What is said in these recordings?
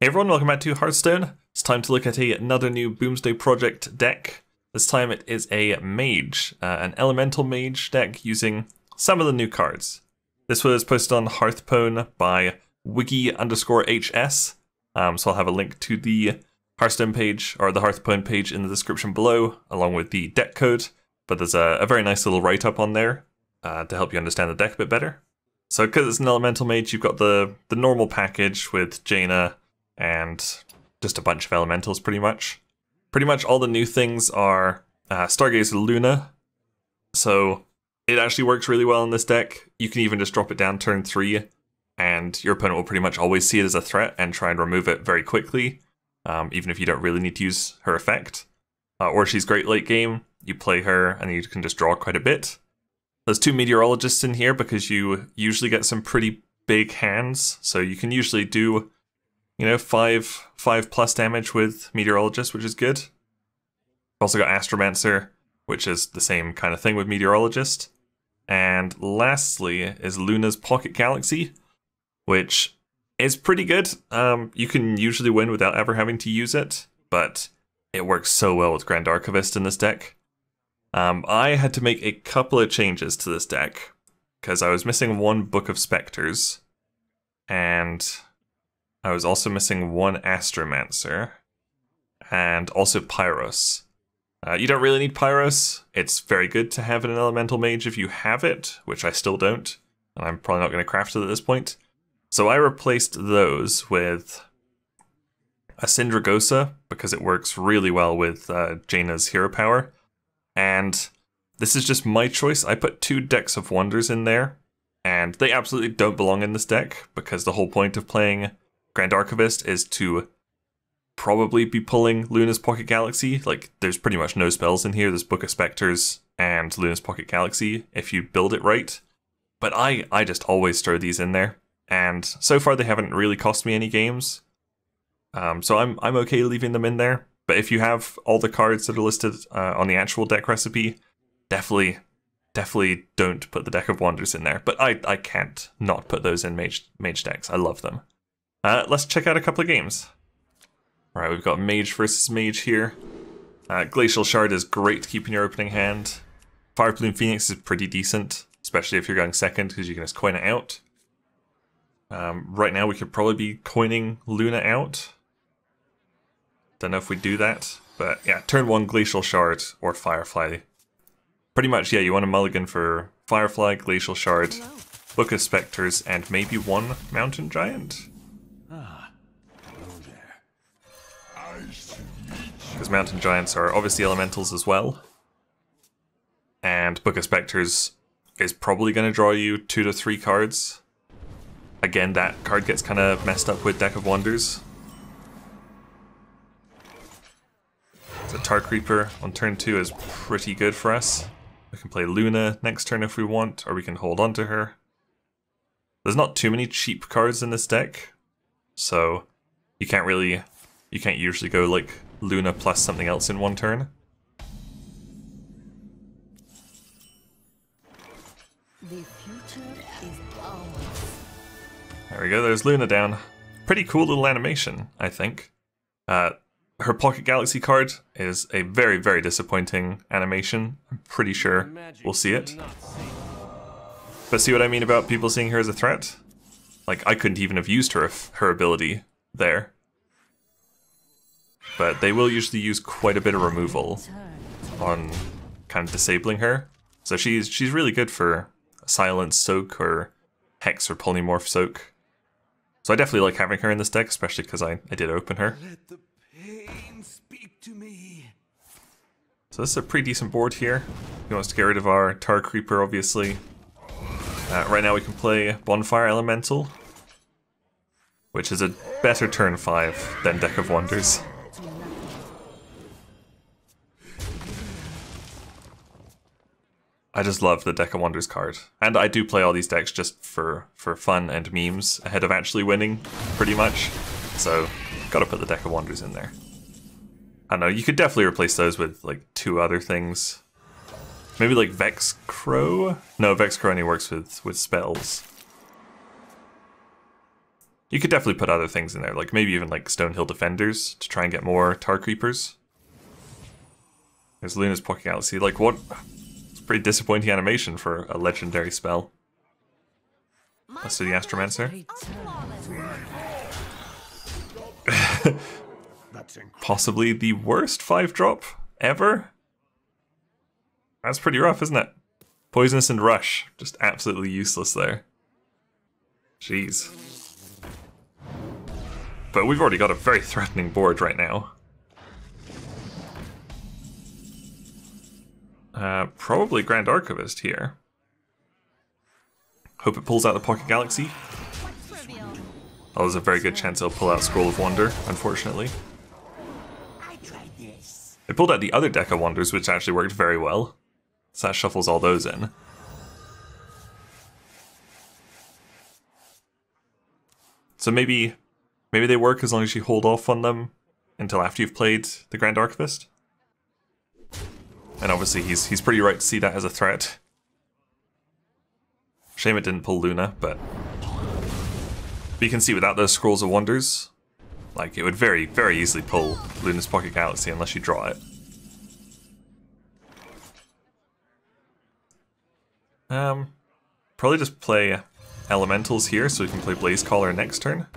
Hey everyone, welcome back to Hearthstone. It's time to look at another new Boomsday Project deck. This time it is a Mage, an Elemental Mage deck using some of the new cards. This was posted on Hearthstone by wiggy_hs, so I'll have a link to the Hearthstone page, or the Hearthstone page in the description below, along with the deck code, but there's a very nice little write-up on there to help you understand the deck a bit better. So because it's an Elemental Mage, you've got the normal package with Jaina, and just a bunch of elementals, pretty much. Pretty much all the new things are Stargazer Luna, so it actually works really well in this deck. You can even just drop it down turn 3, and your opponent will pretty much always see it as a threat and try and remove it very quickly, even if you don't really need to use her effect. Or she's great late game, you play her and you can just draw quite a bit. There's 2 Meteorologists in here because you usually get some pretty big hands, so you can usually do 5+ damage with Meteorologist, which is good. Also got Astromancer, which is the same kind of thing with Meteorologist. And lastly is Luna's Pocket Galaxy, which is pretty good. You can usually win without ever having to use it, but it works so well with Grand Archivist in this deck. I had to make a couple of changes to this deck, because I was missing 1 Book of Spectres, and I was also missing 1 Astromancer, and also Pyros. You don't really need Pyros. It's very good to have in an Elemental Mage if you have it, which I still don't, and I'm probably not going to craft it at this point. So I replaced those with a Syndragosa, because it works really well with Jaina's hero power, and this is just my choice. I put 2 Decks of Wonders in there, and they absolutely don't belong in this deck, because the whole point of playing Grand Archivist is to probably be pulling Luna's Pocket Galaxy. Like, there's pretty much no spells in here. There's Book of Spectres and Luna's Pocket Galaxy if you build it right. But I just always throw these in there, and so far they haven't really cost me any games. So I'm okay leaving them in there. But if you have all the cards that are listed on the actual deck recipe, definitely don't put the Deck of Wonders in there. But I can't not put those in Mage decks. I love them. Let's check out a couple of games. Alright, we've got Mage versus Mage here. Glacial Shard is great to keep in your opening hand. Fire Plume Phoenix is pretty decent, especially if you're going second, because you can just coin it out. Right now we could probably be coining Luna out. Don't know if we do that, but yeah, turn 1 Glacial Shard or Firefly. Pretty much, yeah, you want a mulligan for Firefly, Glacial Shard, Book of Spectres, and maybe 1 Mountain Giant. Because Mountain Giants are obviously elementals as well. And Book of Spectres is probably going to draw you 2 to 3 cards. Again, that card gets kind of messed up with Deck of Wonders. So Tar Creeper on turn 2 is pretty good for us. We can play Luna next turn if we want, or we can hold on to her. There's not too many cheap cards in this deck, so you can't usually go like Luna plus something else in 1 turn. The future is ours. There we go, there's Luna down. Pretty cool little animation, I think. Her Pocket Galaxy card is a very, very disappointing animation. I'm pretty sure we'll see it. But see what I mean about people seeing her as a threat? Like, I couldn't even have used her ability there. But they will usually use quite a bit of removal on kind of disabling her. So she's really good for Silence Soak or Hex or Polymorph Soak. So I definitely like having her in this deck, especially because I did open her. Let the pain speak to me. So this is a pretty decent board here. He wants to get rid of our Tar Creeper, obviously. Right now we can play Bonfire Elemental, which is a better turn 5 than Deck of Wonders. I just love the Deck of Wonders card. And I do play all these decks just for fun and memes ahead of actually winning, pretty much. So, gotta put the Deck of Wonders in there. I don't know, you could definitely replace those with like 2 other things. Maybe like Vex Crow? No, Vex Crow only works with spells. You could definitely put other things in there, like maybe even like Stonehill Defenders to try and get more Tar Creepers. There's Luna's Pocket Galaxy. Like, what? It's a pretty disappointing animation for a legendary spell. Let's do the Astromancer. Possibly the worst 5-drop ever? That's pretty rough, isn't it? Poisonous and Rush. Just absolutely useless there. Jeez. But we've already got a very threatening board right now. Probably Grand Archivist here. Hope it pulls out the Pocket Galaxy. Oh, there's a very good chance it'll pull out Scroll of Wonder, unfortunately. It pulled out the other deck of Wonders, which actually worked very well. So that shuffles all those in. So maybe they work as long as you hold off on them until after you've played the Grand Archivist. And obviously he's pretty right to see that as a threat. Shame it didn't pull Luna, but you can see without those Scrolls of Wonders, like it would very, very easily pull Luna's Pocket Galaxy unless you draw it. Probably just play Elementals here so we can play Blaze Caller next turn.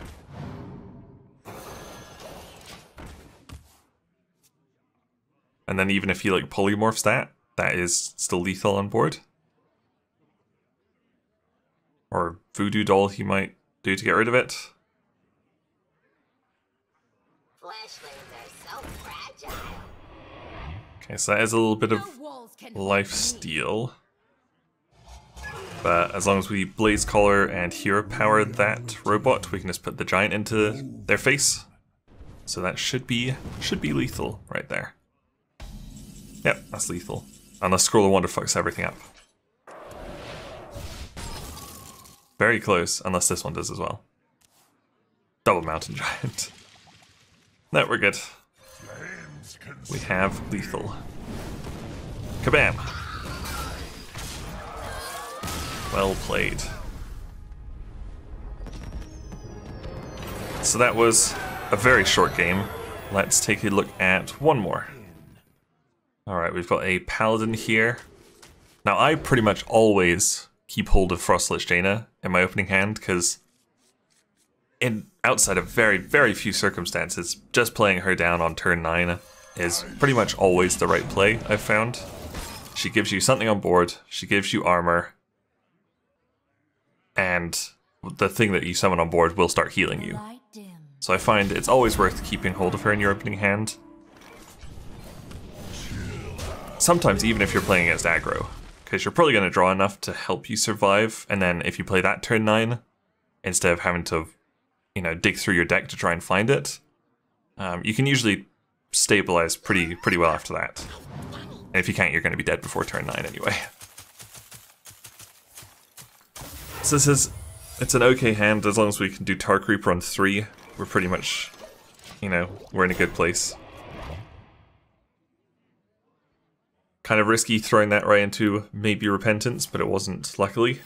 And then even if he like polymorphs that is still lethal on board. Or Voodoo Doll he might do to get rid of it. Okay, so that is a little bit of life steal. But as long as we Blaze Caller and Hero Power that robot, we can just put the Giant into their face. So that should be lethal right there. Yep, that's lethal. Unless Scroll of Wonder fucks everything up. Very close, unless this one does as well. Double Mountain Giant. No, we're good. We have lethal. Kabam! Well played. So that was a very short game. Let's take a look at one more. Alright, we've got a Paladin here. Now I pretty much always keep hold of Frostlich Jaina in my opening hand, because outside of very, very few circumstances, just playing her down on turn 9 is pretty much always the right play, I've found. She gives you something on board, she gives you armor, and the thing that you summon on board will start healing you. So I find it's always worth keeping hold of her in your opening hand. Sometimes even if you're playing against aggro, because you're probably going to draw enough to help you survive, and then if you play that turn 9, instead of having to, you know, dig through your deck to try and find it, you can usually stabilize pretty well after that. And if you can't, you're going to be dead before turn 9 anyway. So it's an okay hand as long as we can do Tar Creeper on 3. We're pretty much, you know, we're in a good place. Kind of risky throwing that right into maybe Repentance, but it wasn't, luckily.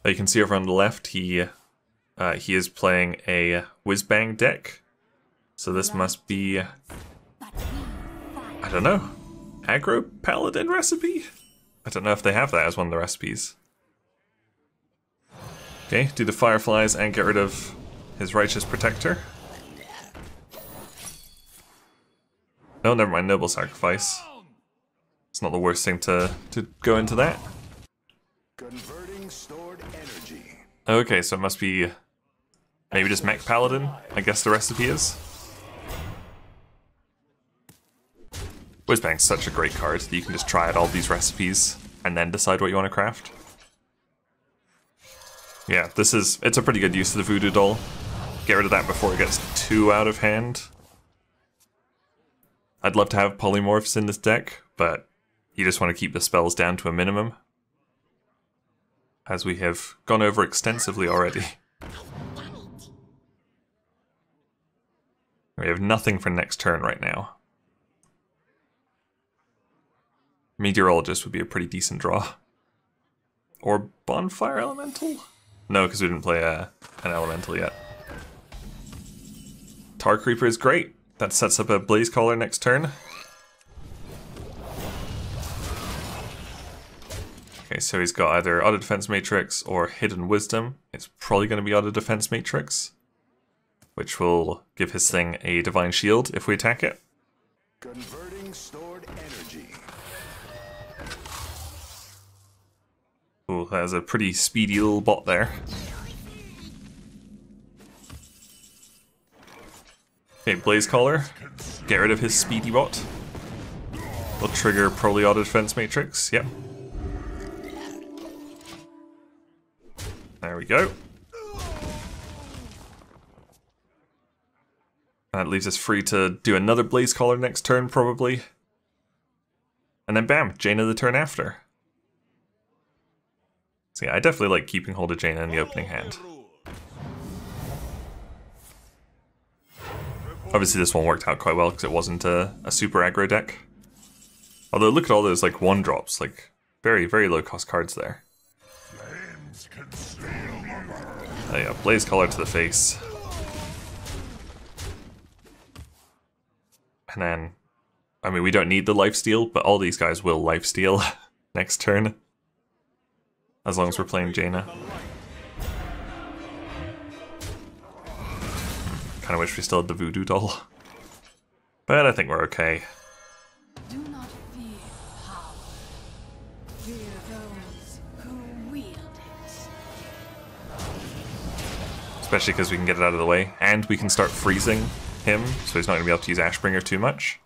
You can see over on the left, he is playing a Whizbang deck. So this must be, I don't know, Aggro Paladin recipe? I don't know if they have that as one of the recipes. Okay, do the Fireflies and get rid of his Righteous Protector. No, never mind, Noble Sacrifice. It's not the worst thing to go into that. Converting stored energy. Okay, so it must be maybe just Mech Paladin, I guess the recipe is. Whizbang's such a great card that you can just try out all these recipes and then decide what you want to craft. Yeah, it's a pretty good use of the Voodoo Doll. Get rid of that before it gets too out of hand. I'd love to have polymorphs in this deck, but you just want to keep the spells down to a minimum, as we have gone over extensively already. We have nothing for next turn right now. Meteorologist would be a pretty decent draw. Or Bonfire Elemental? No, because we didn't play an Elemental yet. Tar Creeper is great. That sets up a Blaze Caller next turn. Okay, so he's got either Auto Defense Matrix or Hidden Wisdom. It's probably going to be Auto Defense Matrix, which will give his thing a Divine Shield if we attack it. Converting stored energy. Ooh, that is a pretty speedy little bot there. Okay, Blaze Caller. Get rid of his speedy bot. We'll trigger probably Auto Defense Matrix. Yep. There we go. That leaves us free to do another Blaze Caller next turn, probably. And then bam, Jaina the turn after. So yeah, I definitely like keeping hold of Jaina in the opening hand. Obviously this one worked out quite well because it wasn't a super aggro deck. Although look at all those like 1-drops, like very, very low cost cards there. Oh yeah, Blaze Caller to the face. And then, I mean, we don't need the lifesteal, but all these guys will lifesteal next turn. As long as we're playing Jaina. Kinda wish we still had the voodoo doll. But I think we're okay. Do not fear power. Fear those who wield it. Especially because we can get it out of the way. And we can start freezing him, so he's not going to be able to use Ashbringer too much.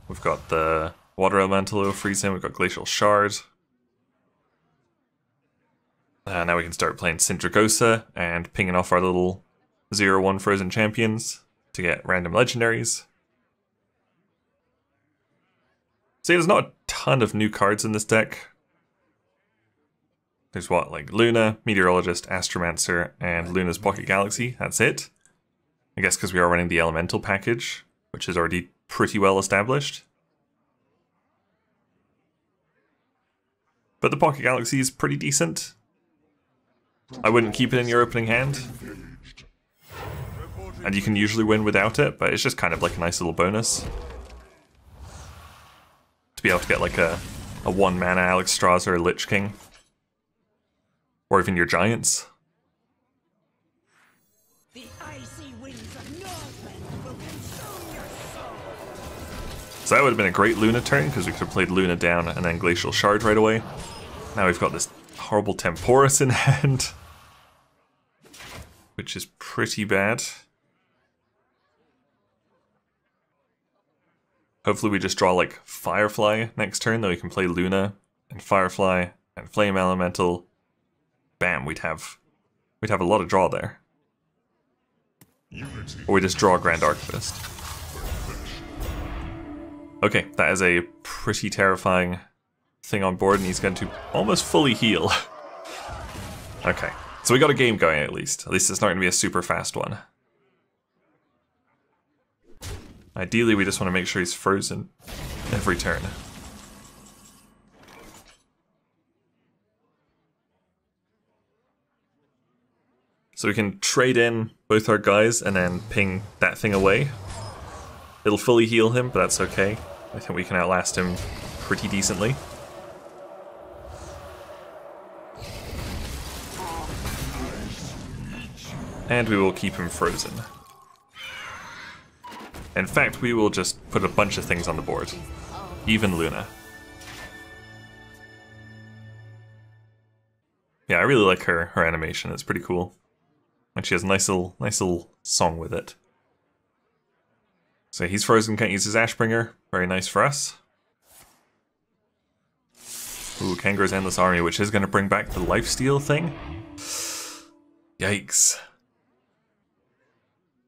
We've got the Water Elemental to freeze him, we've got Glacial Shard. Now we can start playing Sindragosa and pinging off our little 0-1 frozen champions to get random legendaries. See, there's not a ton of new cards in this deck. There's what, like Luna, Meteorologist, Astromancer, and Luna's Pocket Galaxy. That's it. I guess because we are running the Elemental package, which is already pretty well established. But the Pocket Galaxy is pretty decent. I wouldn't keep it in your opening hand. And you can usually win without it, but it's just kind of like a nice little bonus. To be able to get like a 1-mana Alexstrasza or Lich King. Or even your Giants. The icy winds of Northland will consume your soul. So that would have been a great Luna turn, because we could have played Luna down and then Glacial Shard right away. Now we've got this horrible Temporis in hand. Which is pretty bad. Hopefully we just draw like Firefly next turn, then we can play Luna and Firefly and Flame Elemental. Bam, we'd have a lot of draw there. Or we just draw Grand Archivist. Okay, that is a pretty terrifying thing on board, and he's going to almost fully heal. Okay, so we got a game going at least. At least it's not going to be a super fast one. Ideally, we just want to make sure he's frozen every turn. So we can trade in both our guys and then ping that thing away. It'll fully heal him, but that's okay. I think we can outlast him pretty decently. And we will keep him frozen. In fact, we will just put a bunch of things on the board. Even Luna. Yeah, I really like her animation, it's pretty cool. And she has a nice little song with it. So he's frozen, can't use his Ashbringer. Very nice for us. Ooh, Kangaro's Endless Army, which is going to bring back the lifesteal thing. Yikes.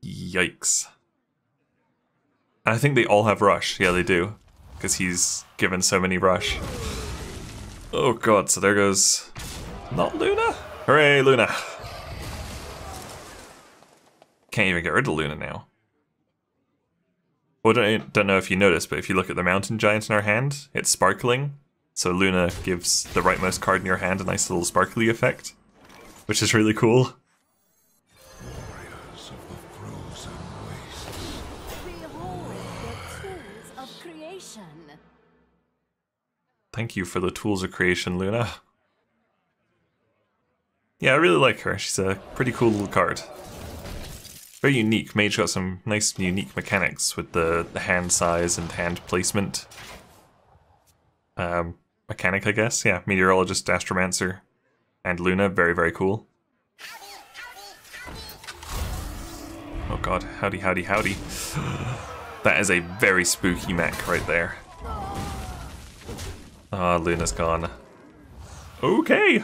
Yikes. And I think they all have Rush. Yeah, they do. Because he's given so many Rush. Oh god, so there goes... Not Luna? Hooray, Luna! Can't even get rid of Luna now. Well, I don't know if you noticed, but if you look at the Mountain Giant in our hand, it's sparkling. So Luna gives the rightmost card in your hand a nice little sparkly effect. Which is really cool. Behold the tools of creation. Thank you for the tools of creation, Luna. Yeah, I really like her. She's a pretty cool little card. Very unique. Mage got some nice unique mechanics with the hand size and hand placement. Mechanic, I guess. Yeah, Meteorologist, Astromancer, and Luna. Very, very cool. Oh god, howdy, howdy, howdy. That is a very spooky mech right there. Ah, Luna's gone. Okay!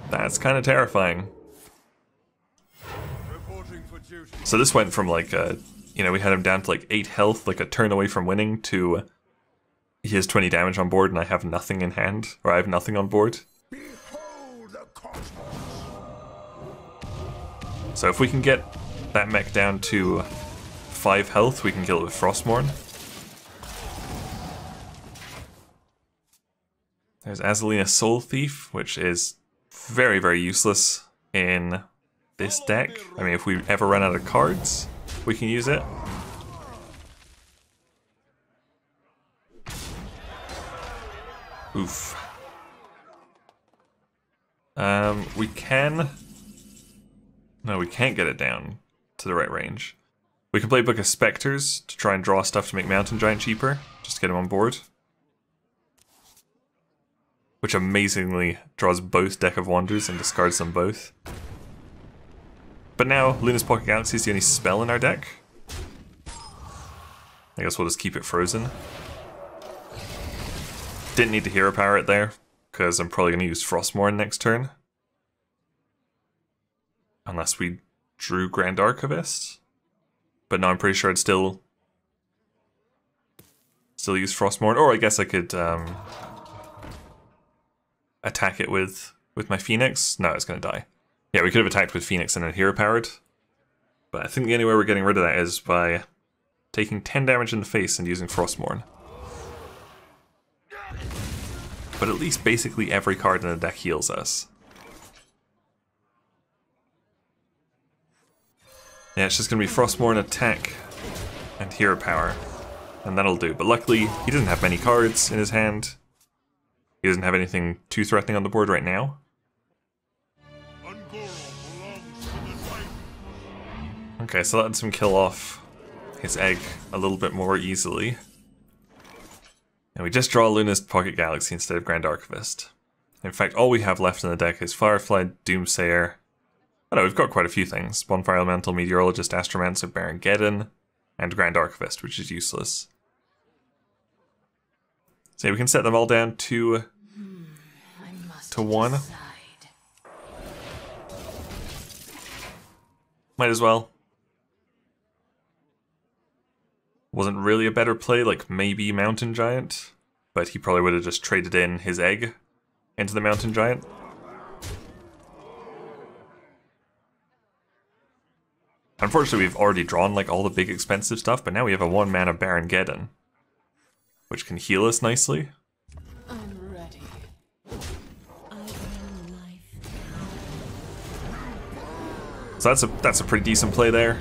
That's kind of terrifying. So this went from like, you know, we had him down to like 8 health, like a turn away from winning, to he has 20 damage on board and I have nothing in hand, or I have nothing on board. So if we can get that mech down to 5 health, we can kill it with Frostmourne. There's Azalina Soul Thief, which is very, very useless in this deck. I mean, if we ever run out of cards, we can use it. Oof. We can... No, we can't get it down to the right range. We can play Book of Spectres to try and draw stuff to make Mountain Giant cheaper, just to get him on board. Which amazingly draws both Deck of Wonders and discards them both. But now, Luna's Pocket Galaxy is the only spell in our deck. I guess we'll just keep it frozen. Didn't need to hero power it there, because I'm probably going to use Frostmourne next turn. Unless we drew Grand Archivist. But no, I'm pretty sure I'd still use Frostmourne. Or I guess I could attack it with my Phoenix. No, it's going to die. Yeah, we could have attacked with Phoenix and then hero powered. But I think the only way we're getting rid of that is by taking 10 damage in the face and using Frostmourne. But at least basically every card in the deck heals us. Yeah, it's just going to be Frostmourne attack and hero power. And that'll do. But luckily, he doesn't have many cards in his hand. He doesn't have anything too threatening on the board right now. Okay, so that lets him kill off his egg a little bit more easily. And we just draw Luna's Pocket Galaxy instead of Grand Archivist. In fact, all we have left in the deck is Firefly, Doomsayer. Oh no, we've got quite a few things. Bonfire Elemental, Meteorologist, Astromancer, Baron Geddon, and Grand Archivist, which is useless. So yeah, we can set them all down to 1. Might as well. Wasn't really a better play, like maybe Mountain Giant, but he probably would have just traded in his egg into the Mountain Giant. Unfortunately, we've already drawn like all the big expensive stuff, but now we have a 1-mana Baron Geddon, which can heal us nicely. I'm ready. I am life. So that's a pretty decent play there.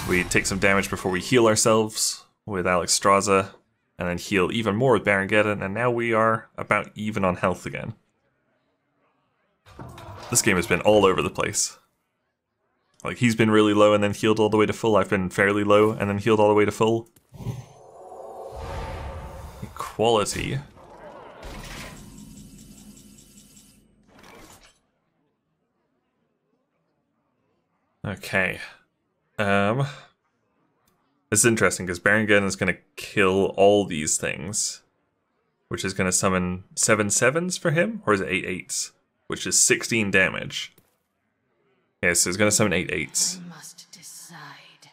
We take some damage before we heal ourselves with Alexstrasza, and then heal even more with Baron Geddon, and now we are about even on health again. This game has been all over the place. Like, he's been really low and then healed all the way to full. I've been fairly low and then healed all the way to full. Equality. Okay. This is interesting because Baron Geddon is going to kill all these things, which is going to summon 7 7s for him, or is it 8 8s, which is 16 damage. Yeah, so it's going to summon 8 8s. I must decide.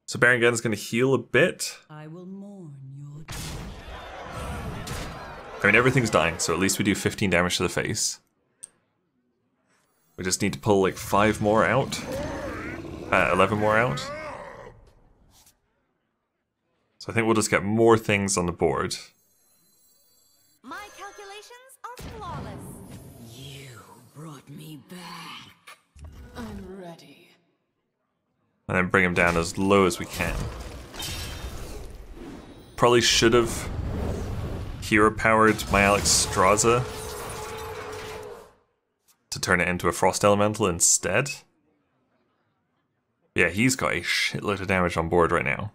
So Baron Geddon is going to heal a bit. I will mourn your I mean, everything's dying, so at least we do 15 damage to the face. We just need to pull like 5 more out. 11 more out. So I think we'll just get more things on the board. My calculations are flawless. You brought me back. And then bring him down as low as we can. Probably should have hero-powered my Alexstrasza to turn it into a Frost Elemental instead. Yeah, he's got a shitload of damage on board right now.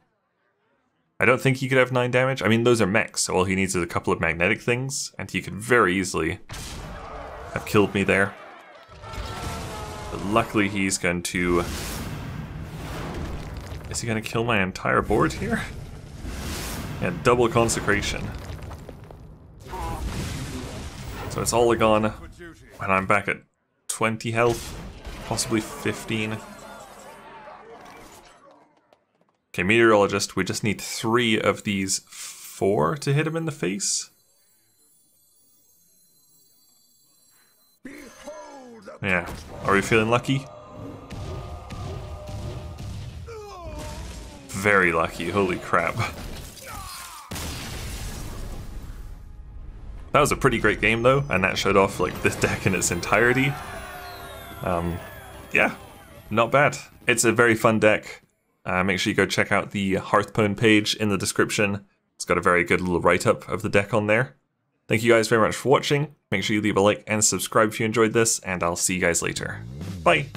I don't think he could have 9 damage. I mean, those are mechs, so all he needs is a couple of magnetic things, and he could very easily have killed me there. But luckily he's going to... Is he going to kill my entire board here? Yeah, double consecration. So it's all gone, and I'm back at 20 health, possibly 15. Okay, Meteorologist, we just need 3 of these 4 to hit him in the face. Yeah, are we feeling lucky? Very lucky, holy crap. That was a pretty great game though, and that showed off like this deck in its entirety. Yeah, not bad. It's a very fun deck. Make sure you go check out the Hearthstone page in the description. It's got a very good little write-up of the deck on there. Thank you guys very much for watching. Make sure you leave a like and subscribe if you enjoyed this, and I'll see you guys later. Bye!